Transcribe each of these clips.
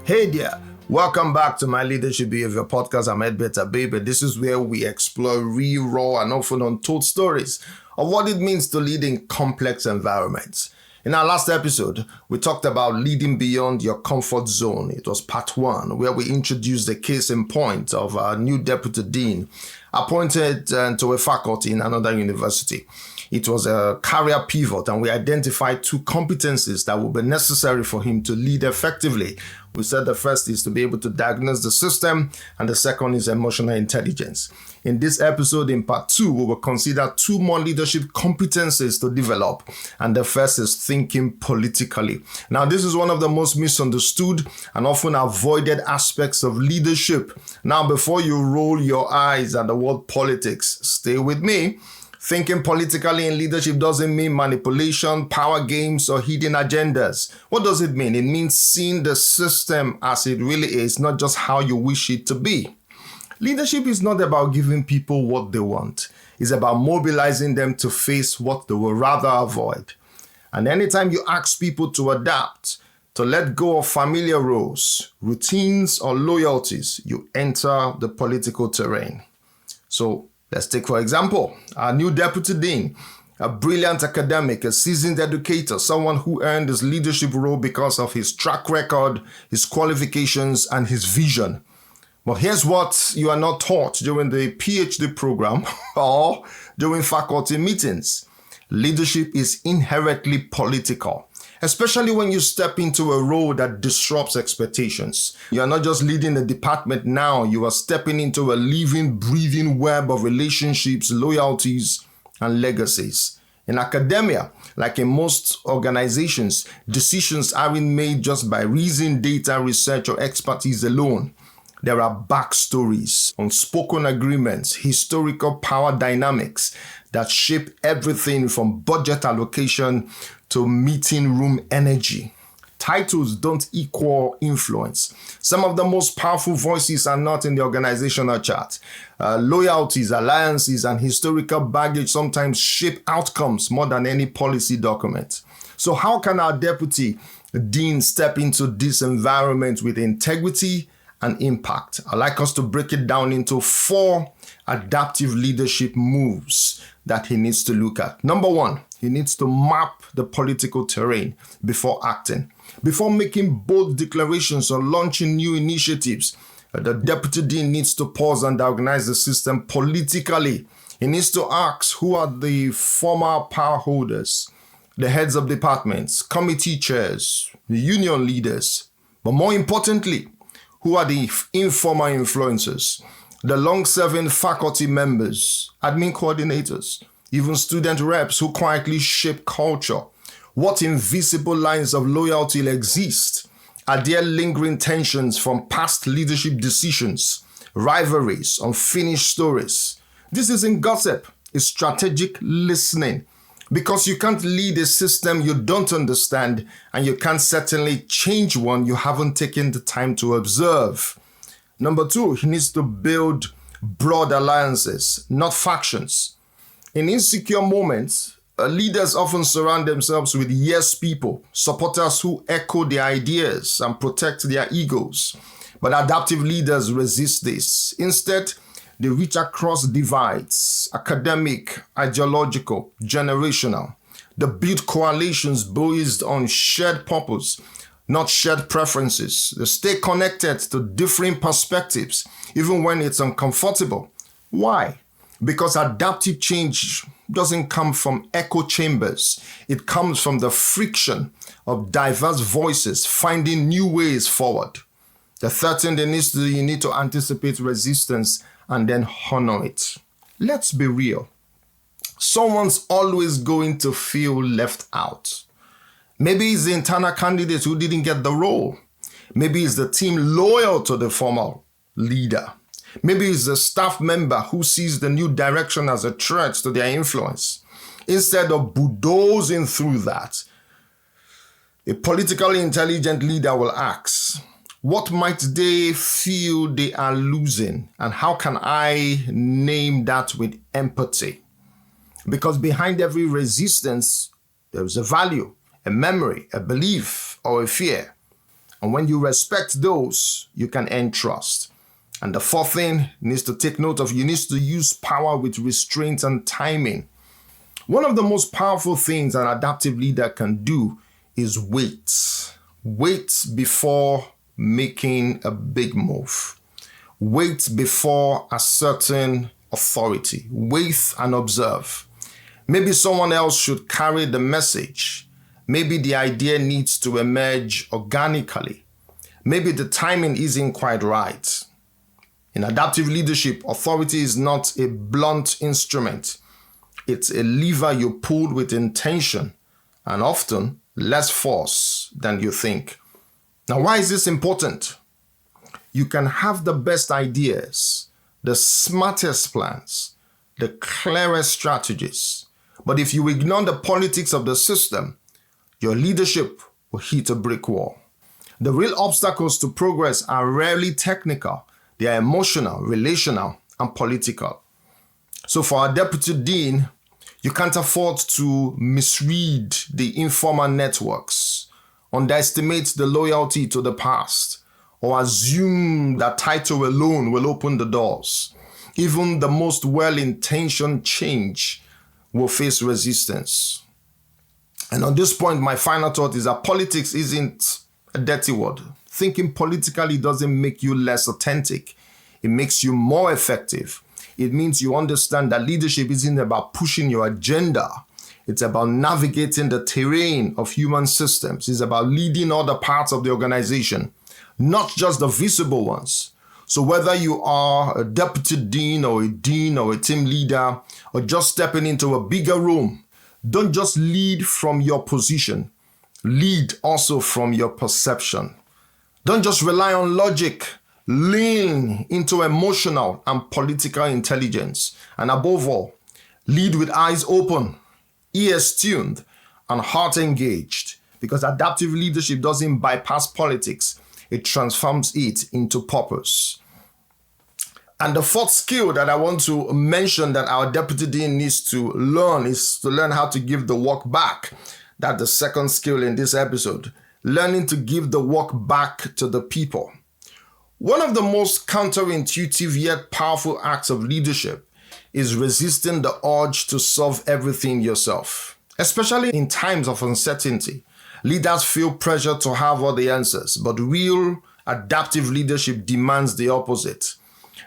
Hey there, welcome back to my Leadership Behavior podcast. I'm Ed Better Baby. This is where we explore real, raw, and often untold stories of what it means to lead in complex environments. In our last episode, we talked about leading beyond your comfort zone. It was part 1, where we introduced the case in point of our new deputy dean appointed to a faculty in another university. It was a career pivot, and we identified 2 competencies that would be necessary for him to lead effectively. We said the first is to be able to diagnose the system, and the second is emotional intelligence. In this episode, in part 2, we will consider 2 more leadership competencies to develop, and the first is thinking politically. Now, this is one of the most misunderstood and often avoided aspects of leadership. Now, before you roll your eyes at the word politics, stay with me. Thinking politically in leadership doesn't mean manipulation, power games, or hidden agendas. What does it mean? It means seeing the system as it really is, not just how you wish it to be. Leadership is not about giving people what they want. It's about mobilizing them to face what they would rather avoid. And anytime you ask people to adapt, to let go of familiar roles, routines, or loyalties, you enter the political terrain. So, let's take, for example, our new deputy dean, a brilliant academic, a seasoned educator, someone who earned his leadership role because of his track record, his qualifications, and his vision. But here's what you are not taught during the PhD program or during faculty meetings. Leadership is inherently political, especially when you step into a role that disrupts expectations. You are not just leading a department now, you are stepping into a living, breathing web of relationships, loyalties, and legacies. In academia, like in most organizations, decisions aren't made just by reason, data, research, or expertise alone. There are backstories, unspoken agreements, historical power dynamics that shape everything from budget allocation to meeting room energy. Titles don't equal influence. Some of the most powerful voices are not in the organizational chart. Loyalties, alliances, and historical baggage sometimes shape outcomes more than any policy document. So how can our deputy dean step into this environment with integrity and impact? I'd like us to break it down into 4 adaptive leadership moves that he needs to look at. Number 1, he needs to map the political terrain before acting. Before making bold declarations or launching new initiatives, the deputy dean needs to pause and organize the system politically. He needs to ask who are the former power holders, the heads of departments, committee chairs, the union leaders, but more importantly, who are the informal influencers, the long-serving faculty members, admin coordinators, even student reps who quietly shape culture. What invisible lines of loyalty exist? Are there lingering tensions from past leadership decisions, rivalries, unfinished stories? This isn't gossip, it's strategic listening. Because you can't lead a system you don't understand, and you can't certainly change one you haven't taken the time to observe. Number 2, he needs to build broad alliances, not factions. In insecure moments, leaders often surround themselves with yes people, supporters who echo their ideas and protect their egos. But adaptive leaders resist this. Instead, they reach across divides, academic, ideological, generational. They build coalitions based on shared purpose, not shared preferences. They stay connected to different perspectives, even when it's uncomfortable. Why? Because adaptive change doesn't come from echo chambers. It comes from the friction of diverse voices finding new ways forward. The third thing you need to anticipate resistance and then honor it. Let's be real. Someone's always going to feel left out. Maybe it's the internal candidate who didn't get the role. Maybe it's the team loyal to the former leader. Maybe it's the staff member who sees the new direction as a threat to their influence. Instead of bulldozing through that, a politically intelligent leader will ask, what might they feel they are losing? And how can I name that with empathy? Because behind every resistance, there is a value, a memory, a belief, or a fear. And when you respect those, you can earn trust. And the fourth thing needs to take note of, you need to use power with restraint and timing. One of the most powerful things an adaptive leader can do is wait. Wait before making a big move. Wait before asserting authority. Wait and observe. Maybe someone else should carry the message. Maybe the idea needs to emerge organically. Maybe the timing isn't quite right. In adaptive leadership, authority is not a blunt instrument. It's a lever you pull with intention and often less force than you think. Now, why is this important? You can have the best ideas, the smartest plans, the clearest strategies. But if you ignore the politics of the system, your leadership will hit a brick wall. The real obstacles to progress are rarely technical. They are emotional, relational, and political. So for our deputy dean, you can't afford to misread the informal networks, underestimate the loyalty to the past, or assume that title alone will open the doors. Even the most well-intentioned change will face resistance. And on this point, my final thought is that politics isn't a dirty word. Thinking politically doesn't make you less authentic. It makes you more effective. It means you understand that leadership isn't about pushing your agenda. It's about navigating the terrain of human systems. It's about leading other parts of the organization, not just the visible ones. So whether you are a deputy dean or a team leader, or just stepping into a bigger room, don't just lead from your position. Lead also from your perception. Don't just rely on logic. Lean into emotional and political intelligence. And above all, lead with eyes open, ears tuned, and heart engaged. Because adaptive leadership doesn't bypass politics. It transforms it into purpose. And the fourth skill that I want to mention that our deputy dean needs to learn is to learn how to give the work back. That's the second skill in this episode. Learning to give the work back to the people. One of the most counterintuitive yet powerful acts of leadership is resisting the urge to solve everything yourself. Especially in times of uncertainty, leaders feel pressure to have all the answers, but real adaptive leadership demands the opposite.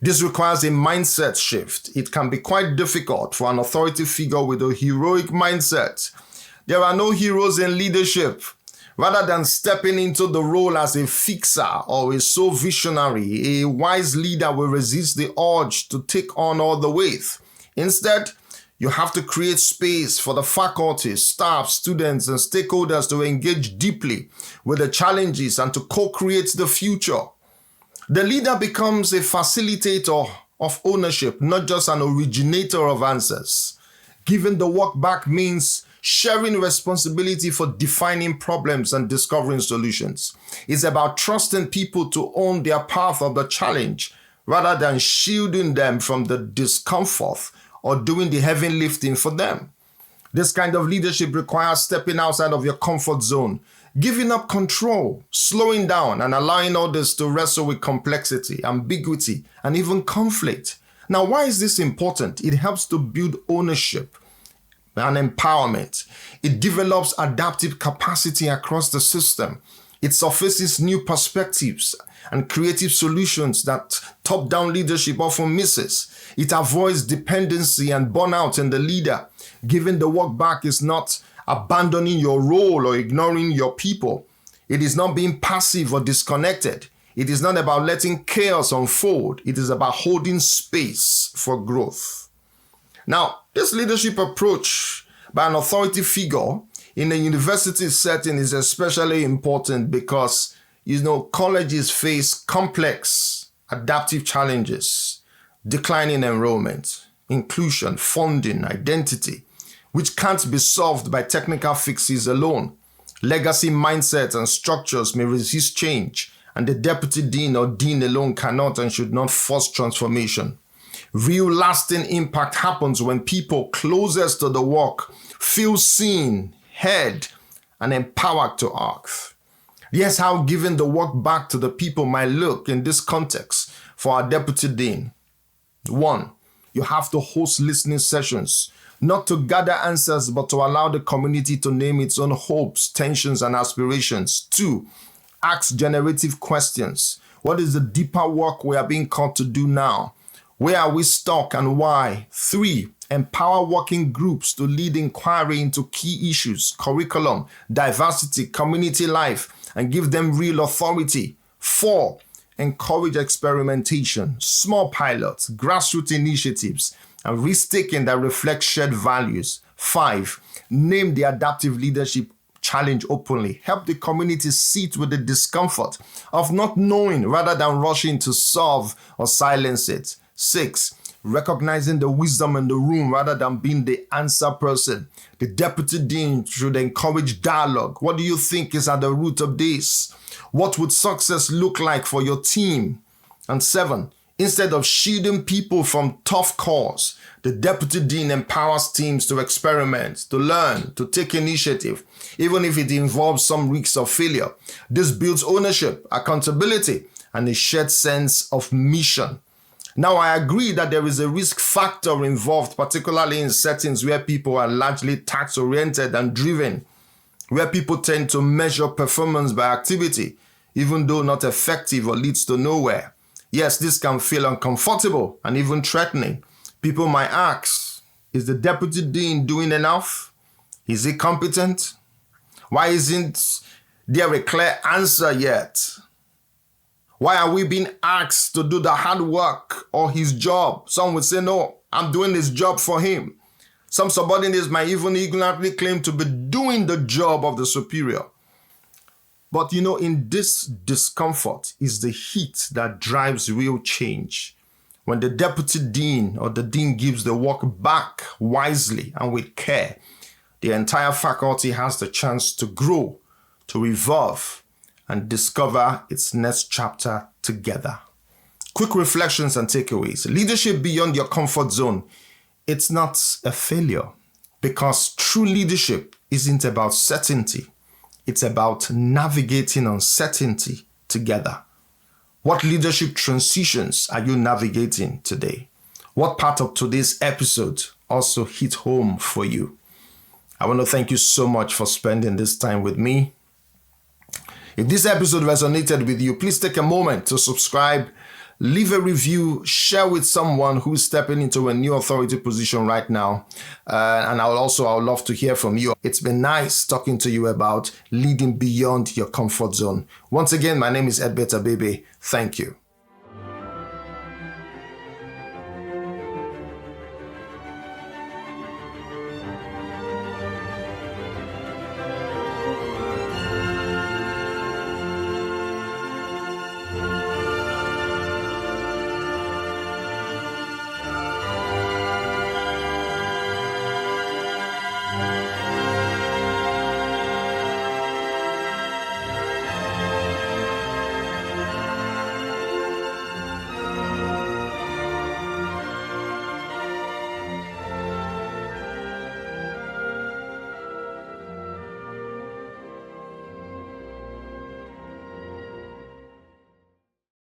This requires a mindset shift. It can be quite difficult for an authority figure with a heroic mindset. There are no heroes in leadership. Rather than stepping into the role as a fixer or a sole visionary, a wise leader will resist the urge to take on all the weight. Instead, you have to create space for the faculty, staff, students, and stakeholders to engage deeply with the challenges and to co-create the future. The leader becomes a facilitator of ownership, not just an originator of answers. Giving the work back means sharing responsibility for defining problems and discovering solutions. It's about trusting people to own their path of the challenge rather than shielding them from the discomfort or doing the heavy lifting for them. This kind of leadership requires stepping outside of your comfort zone, giving up control, slowing down, and allowing others to wrestle with complexity, ambiguity, and even conflict. Now, why is this important? It helps to build ownership and empowerment. It develops adaptive capacity across the system. It surfaces new perspectives and creative solutions that top-down leadership often misses. It avoids dependency and burnout in the leader. Giving the work back is not abandoning your role or ignoring your people. It is not being passive or disconnected. It is not about letting chaos unfold. It is about holding space for growth. Now, this leadership approach by an authority figure in a university setting is especially important because, colleges face complex adaptive challenges, declining enrollment, inclusion, funding, identity, which can't be solved by technical fixes alone. Legacy mindsets and structures may resist change, and the deputy dean or dean alone cannot and should not force transformation. Real lasting impact happens when people closest to the work feel seen, heard, and empowered to act. Here's how giving the work back to the people might look in this context for our deputy dean. 1, you have to host listening sessions, not to gather answers, but to allow the community to name its own hopes, tensions, and aspirations. 2, ask generative questions. What is the deeper work we are being called to do now? Where are we stuck and why? 3, empower working groups to lead inquiry into key issues, curriculum, diversity, community life, and give them real authority. 4, encourage experimentation, small pilots, grassroots initiatives, and risk-taking that reflect shared values. 5, name the adaptive leadership challenge openly. Help the community sit with the discomfort of not knowing rather than rushing to solve or silence it. 6, recognizing the wisdom in the room rather than being the answer person. The deputy dean should encourage dialogue. What do you think is at the root of this? What would success look like for your team? And 7, instead of shielding people from tough calls, the deputy dean empowers teams to experiment, to learn, to take initiative, even if it involves some risks of failure. This builds ownership, accountability, and a shared sense of mission. Now, I agree that there is a risk factor involved, particularly in settings where people are largely task-oriented and driven, where people tend to measure performance by activity, even though not effective or leads to nowhere. Yes, this can feel uncomfortable and even threatening. People might ask, is the deputy dean doing enough? Is he competent? Why isn't there a clear answer yet? Why are we being asked to do the hard work or his job? Some would say, no, I'm doing his job for him. Some subordinates might even ignorantly claim to be doing the job of the superior. But in this discomfort is the heat that drives real change. When the deputy dean or the dean gives the work back wisely and with care, the entire faculty has the chance to grow, to evolve, and discover its next chapter together. Quick reflections and takeaways. Leadership beyond your comfort zone. It's not a failure, because true leadership isn't about certainty. It's about navigating uncertainty together. What leadership transitions are you navigating today? What part of today's episode also hit home for you? I want to thank you so much for spending this time with me. If this episode resonated with you, please take a moment to subscribe, leave a review, share with someone who's stepping into a new authority position right now. And I would love to hear from you. It's been nice talking to you about leading beyond your comfort zone. Once again, my name is Edbeta Baby. Thank you.